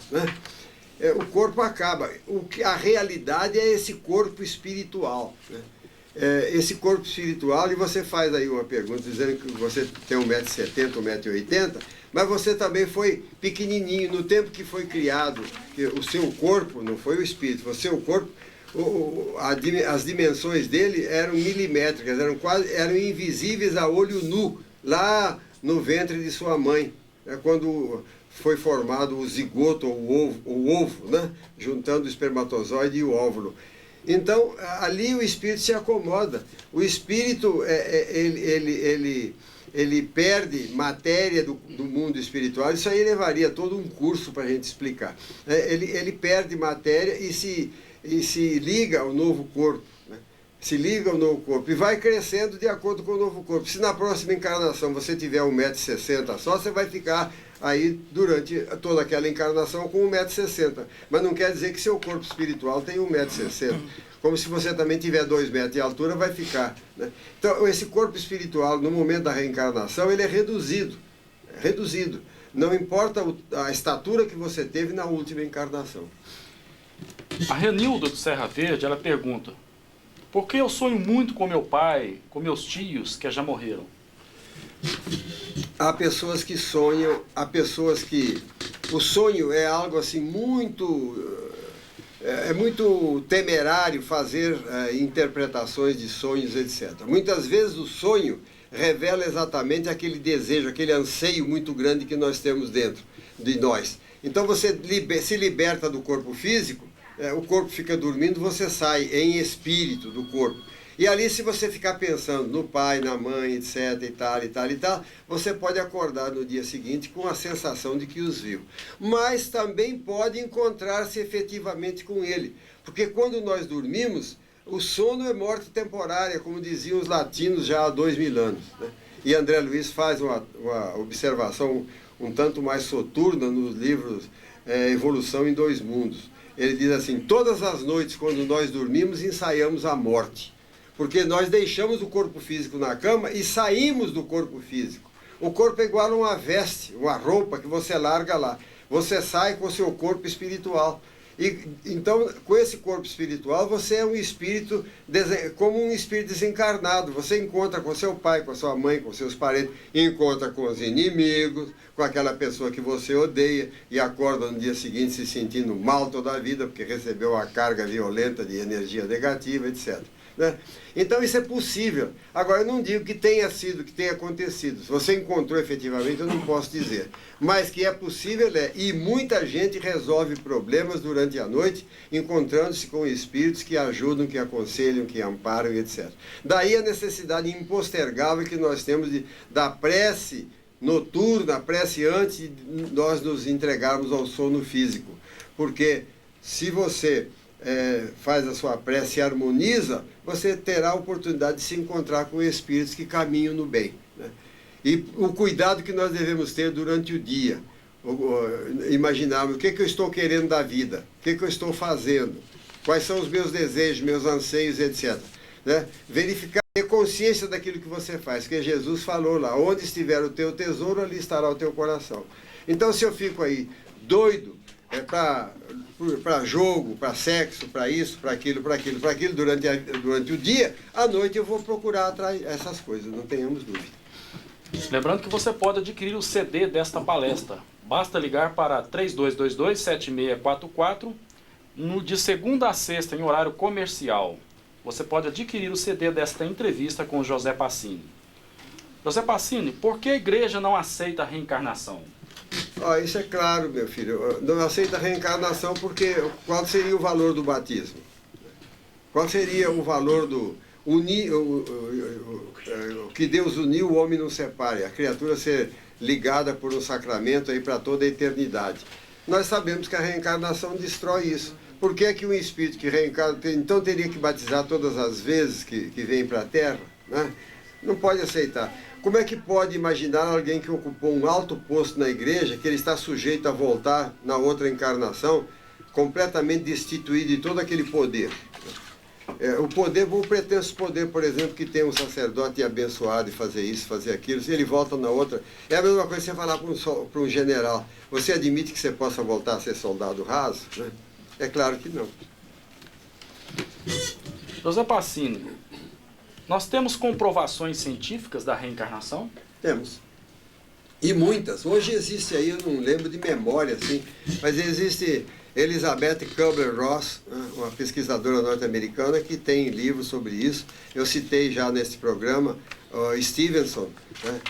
S2: O corpo acaba. A realidade é esse corpo espiritual. Esse corpo espiritual, e você faz aí uma pergunta dizendo que você tem 1,70 m, 1,80 m, mas você também foi pequenininho. No tempo que foi criado o seu corpo, não foi o espírito, o seu corpo, as dimensões dele eram milimétricas, eram invisíveis a olho nu, lá no ventre de sua mãe, quando foi formado o zigoto, ou o ovo, né? Juntando o espermatozoide e o óvulo. Então, ali o espírito se acomoda. O espírito, ele perde matéria do mundo espiritual. Isso aí levaria todo um curso para a gente explicar. Ele perde matéria e se liga ao novo corpo. Se liga ao novo corpo e vai crescendo de acordo com o novo corpo. Se na próxima encarnação você tiver 1,60 m só, você vai ficar aí durante toda aquela encarnação com 1,60 m. Mas não quer dizer que seu corpo espiritual tem 1,60 m. Como se você também tiver 2 metros de altura, vai ficar. Né? Então, esse corpo espiritual, no momento da reencarnação, ele é reduzido. Reduzido. Não importa a estatura que você teve na última encarnação.
S1: A Renilda do Serra Verde, ela pergunta: por que eu sonho muito com meu pai, com meus tios que já morreram?
S2: Há pessoas que sonham, há pessoas que... O sonho é algo assim muito... É muito temerário fazer interpretações de sonhos, etc. Muitas vezes o sonho revela exatamente aquele desejo, aquele anseio muito grande que nós temos dentro de nós. Então você se liberta do corpo físico, o corpo fica dormindo, você sai em espírito do corpo. E ali, se você ficar pensando no pai, na mãe, etc, e tal, você pode acordar no dia seguinte com a sensação de que os viu. Mas também pode encontrar-se efetivamente com ele. Porque quando nós dormimos, o sono é morte temporária, como diziam os latinos já há 2000 anos. Né? E André Luiz faz uma observação um tanto mais soturna nos livros Evolução em Dois Mundos. Ele diz assim: todas as noites, quando nós dormimos, ensaiamos a morte. Porque nós deixamos o corpo físico na cama e saímos do corpo físico. O corpo é igual a uma veste, uma roupa que você larga lá. Você sai com o seu corpo espiritual. Então, com esse corpo espiritual, você é um espírito, como um espírito desencarnado. Você encontra com seu pai, com sua mãe, com seus parentes, encontra com os inimigos, com aquela pessoa que você odeia, e acorda no dia seguinte se sentindo mal toda a vida, porque recebeu uma carga violenta de energia negativa, etc. Né? Então isso é possível. Agora, eu não digo que tenha sido, que tenha acontecido. Se você encontrou efetivamente, eu não posso dizer. Mas que é possível, e muita gente resolve problemas durante a noite, encontrando-se com espíritos que ajudam, que aconselham, que amparam, etc. Daí a necessidade impostergável que nós temos da prece noturna, a prece antes de nós nos entregarmos ao sono físico. Porque se você faz a sua prece e harmoniza, você terá a oportunidade de se encontrar com espíritos que caminham no bem. Né? E o cuidado que nós devemos ter durante o dia, imaginarmos o que eu estou querendo da vida, o que eu estou fazendo, quais são os meus desejos, meus anseios, etc. Né? Verificar, ter consciência daquilo que você faz, que Jesus falou lá: onde estiver o teu tesouro, ali estará o teu coração. Então, se eu fico aí doido para jogo, para sexo, para isso, para aquilo durante o dia, à noite eu vou procurar atrás essas coisas, não tenhamos dúvida.
S1: Lembrando que você pode adquirir o CD desta palestra. Basta ligar para 3222-7644 de segunda a sexta, em horário comercial. Você pode adquirir o CD desta entrevista com José Passini. José Passini, por que a igreja não aceita a reencarnação?
S2: Isso é claro, meu filho. Não aceita a reencarnação porque qual seria o valor do batismo? Qual seria o valor do... o que Deus uniu, o homem não separe. A criatura ser ligada por um sacramento aí para toda a eternidade. Nós sabemos que a reencarnação destrói isso. Por que é que um espírito que reencarna, então teria que batizar todas as vezes que vem para a Terra? Né? Não pode aceitar. Como é que pode imaginar alguém que ocupou um alto posto na igreja, que ele está sujeito a voltar na outra encarnação, completamente destituído de todo aquele poder? O poder, o pretenso poder, por exemplo, que tem um sacerdote abençoado e fazer isso, fazer aquilo, se ele volta na outra, é a mesma coisa que você falar para um general, você admite que você possa voltar a ser soldado raso? Né? É claro que não.
S1: José Pacini, nós temos comprovações científicas da reencarnação?
S2: Temos. E muitas. Hoje existe aí, eu não lembro de memória, assim, mas existe Elizabeth Kubler-Ross, uma pesquisadora norte-americana que tem livros sobre isso. Eu citei já nesse programa Stevenson, né?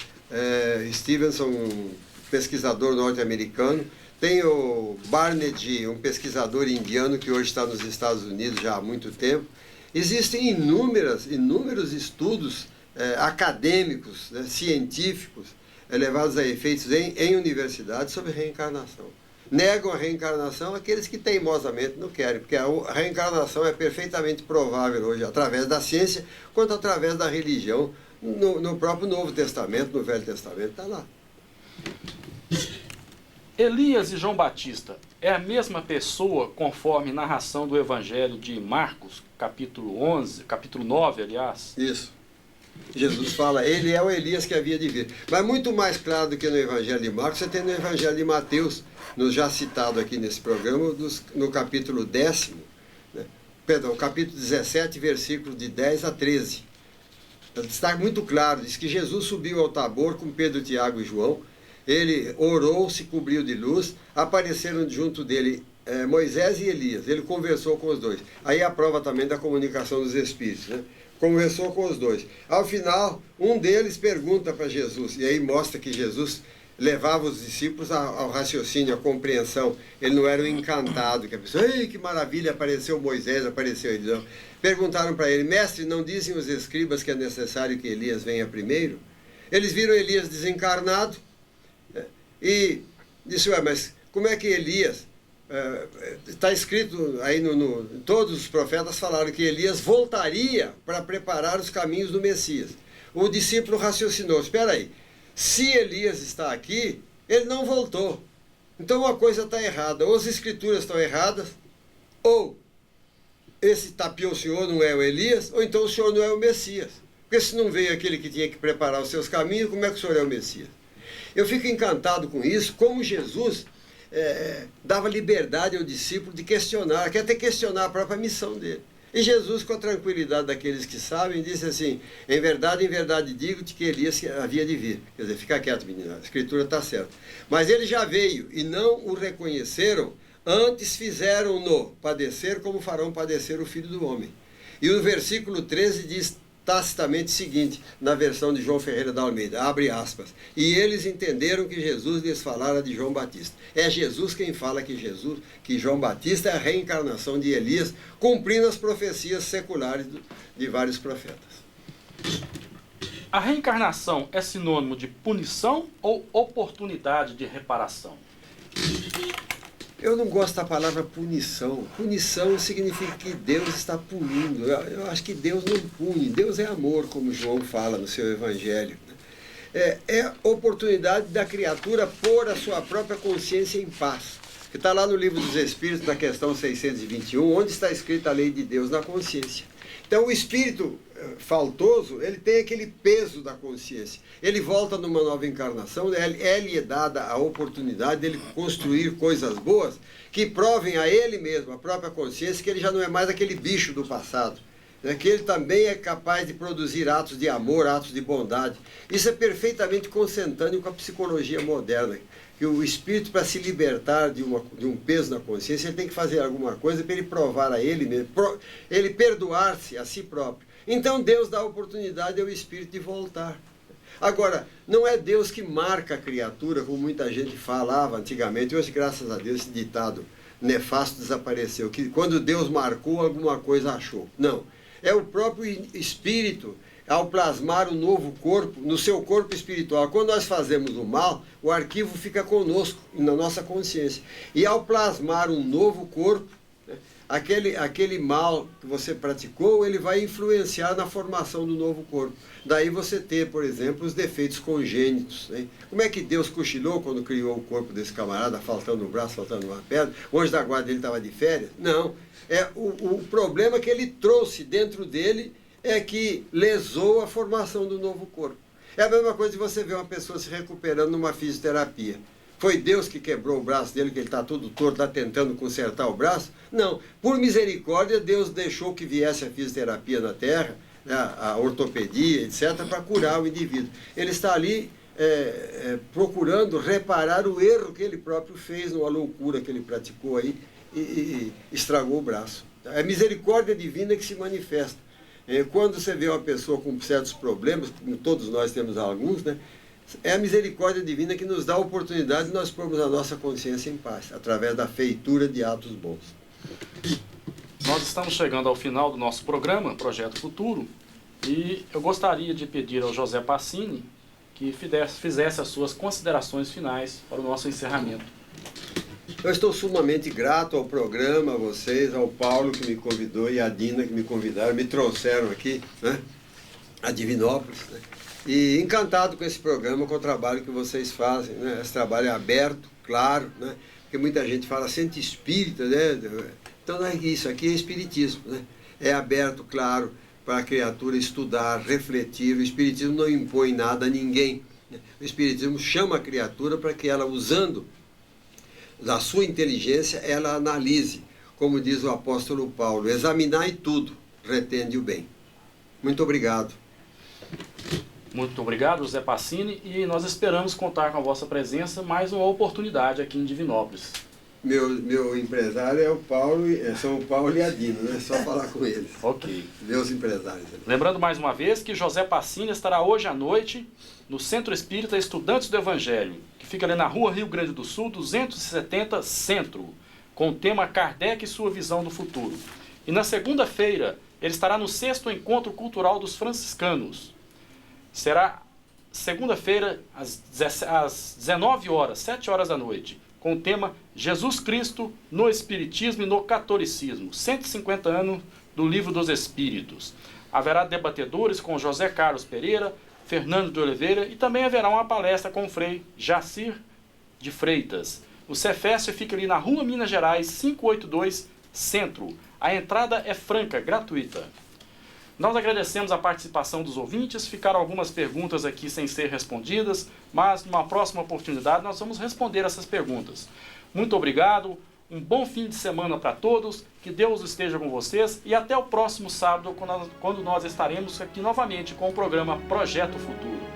S2: Stevenson, um pesquisador norte-americano. Tem o Barnett, um pesquisador indiano que hoje está nos Estados Unidos já há muito tempo. Existem inúmeros estudos acadêmicos, né, científicos, levados a efeitos em universidades sobre reencarnação. Negam a reencarnação aqueles que teimosamente não querem, porque a reencarnação é perfeitamente provável hoje, através da ciência, quanto através da religião, no próprio Novo Testamento, no Velho Testamento, está lá.
S1: Elias e João Batista é a mesma pessoa conforme narração do Evangelho de Marcos, capítulo 11, capítulo 9, aliás?
S2: Isso. Jesus fala, ele é o Elias que havia de vir. Mas muito mais claro do que no Evangelho de Marcos, você tem no Evangelho de Mateus, nos já citado aqui nesse programa, no capítulo 10º, né? Perdão, capítulo 17, versículos de 10 a 13. Está muito claro, diz que Jesus subiu ao Tabor com Pedro, Tiago e João. Ele orou, se cobriu de luz, apareceram junto dele Moisés e Elias. Ele conversou com os dois. Aí a prova também da comunicação dos Espíritos, né? Conversou com os dois. Ao final, um deles pergunta para Jesus, e aí mostra que Jesus levava os discípulos ao raciocínio, à compreensão. Ele não era um encantado, que a pessoa, ei, que maravilha, apareceu Moisés, apareceu Elias. Perguntaram para ele, mestre, não dizem os escribas que é necessário que Elias venha primeiro? Eles viram Elias desencarnado, e disse, ué, mas como é que Elias... Está escrito aí, todos os profetas falaram que Elias voltaria para preparar os caminhos do Messias. O discípulo raciocinou, espera aí, se Elias está aqui, ele não voltou. Então uma coisa está errada, ou as escrituras estão erradas, ou esse tapiou o senhor não é o Elias, ou então o senhor não é o Messias. Porque se não veio aquele que tinha que preparar os seus caminhos, como é que o senhor é o Messias? Eu fico encantado com isso, como Jesus dava liberdade ao discípulo de questionar, quer até questionar a própria missão dele. E Jesus, com a tranquilidade daqueles que sabem, disse assim, em verdade digo-te que Elias havia de vir. Quer dizer, fica quieto, menina, a escritura está certa. Mas ele já veio e não o reconheceram, antes fizeram-no padecer como farão padecer o Filho do Homem. E o versículo 13 diz tacitamente o seguinte, na versão de João Ferreira da Almeida, abre aspas, e eles entenderam que Jesus lhes falara de João Batista. É Jesus quem fala que João Batista é a reencarnação de Elias, cumprindo as profecias seculares de vários profetas.
S1: A reencarnação é sinônimo de punição ou oportunidade de reparação?
S2: Eu não gosto da palavra punição. Punição significa que Deus está punindo. Eu acho que Deus não pune. Deus é amor, como João fala no seu Evangelho. É oportunidade da criatura pôr a sua própria consciência em paz. Que está lá no Livro dos Espíritos, na questão 621, onde está escrita a lei de Deus na consciência. Então o espírito faltoso, ele tem aquele peso da consciência. Ele volta numa nova encarnação, lhe é dada a oportunidade dele construir coisas boas que provem a ele mesmo, a própria consciência, que ele já não é mais aquele bicho do passado. Que ele também é capaz de produzir atos de amor, atos de bondade. Isso é perfeitamente consentâneo com a psicologia moderna. Que o espírito, para se libertar de um peso na consciência, ele tem que fazer alguma coisa para ele provar a ele mesmo, ele perdoar-se a si próprio. Então Deus dá a oportunidade ao espírito de voltar. Agora, não é Deus que marca a criatura, como muita gente falava antigamente. Hoje, graças a Deus, esse ditado nefasto desapareceu. Que quando Deus marcou, alguma coisa achou. Não. É o próprio espírito ao plasmar o novo corpo no seu corpo espiritual. Quando nós fazemos o mal, o arquivo fica conosco, na nossa consciência. E ao plasmar um novo corpo, né, aquele mal que você praticou, ele vai influenciar na formação do novo corpo. Daí você ter, por exemplo, os defeitos congênitos. Né? Como é que Deus cochilou quando criou o corpo desse camarada, faltando um braço, faltando uma perna? O anjo da guarda dele estava de férias? Não. O problema que ele trouxe dentro dele é que lesou a formação do novo corpo. É a mesma coisa de você ver uma pessoa se recuperando numa fisioterapia. Foi Deus que quebrou o braço dele, que ele está todo torto, está tentando consertar o braço? Não. Por misericórdia, Deus deixou que viesse a fisioterapia na Terra, né, a ortopedia, etc., para curar o indivíduo. Ele está ali procurando reparar o erro que ele próprio fez, numa loucura que ele praticou aí, e estragou o braço. É a misericórdia divina que se manifesta. Quando você vê uma pessoa com certos problemas, como todos nós temos alguns, né, é a misericórdia divina que nos dá a oportunidade de nós pormos a nossa consciência em paz, através da feitura de atos bons.
S1: Nós estamos chegando ao final do nosso programa, Projeto Futuro, e eu gostaria de pedir ao José Passini que fizesse as suas considerações finais para o nosso encerramento.
S2: Eu estou sumamente grato ao programa, a vocês, ao Paulo que me convidou e a Dina que me convidaram, me trouxeram aqui, né, a Divinópolis, né, e encantado com esse programa, com o trabalho que vocês fazem, né, esse trabalho é aberto, claro, né, porque muita gente fala centro espírita, né, então não é isso, aqui é espiritismo, né, é aberto, claro, para a criatura estudar, refletir, o espiritismo não impõe nada a ninguém, né, o espiritismo chama a criatura para que ela, usando da sua inteligência, ela analise, como diz o apóstolo Paulo, examinai tudo, retende o bem. Muito obrigado.
S1: Muito obrigado, José Passini, e nós esperamos contar com a vossa presença mais uma oportunidade aqui em Divinópolis.
S2: Meu empresário é o Paulo, são o Paulo e a Dina, né? É só falar com eles.
S1: Ok.
S2: Meus empresários.
S1: Lembrando mais uma vez que José Passini estará hoje à noite no Centro Espírita Estudantes do Evangelho, que fica ali na Rua Rio Grande do Sul, 270 Centro, com o tema Kardec e sua visão do futuro. E na segunda-feira, ele estará no 6º Encontro Cultural dos Franciscanos. Será segunda-feira, às 19 horas, 7 horas da noite, com o tema Jesus Cristo no Espiritismo e no Catolicismo, 150 anos do Livro dos Espíritos. Haverá debatedores com José Carlos Pereira, Fernando de Oliveira, e também haverá uma palestra com o Frei Jacir de Freitas. O Cefécio fica ali na Rua Minas Gerais, 582, Centro. A entrada é franca, gratuita. Nós agradecemos a participação dos ouvintes. Ficaram algumas perguntas aqui sem ser respondidas, mas numa próxima oportunidade nós vamos responder essas perguntas. Muito obrigado, um bom fim de semana para todos, que Deus esteja com vocês e até o próximo sábado, quando nós estaremos aqui novamente com o programa Projeto Futuro.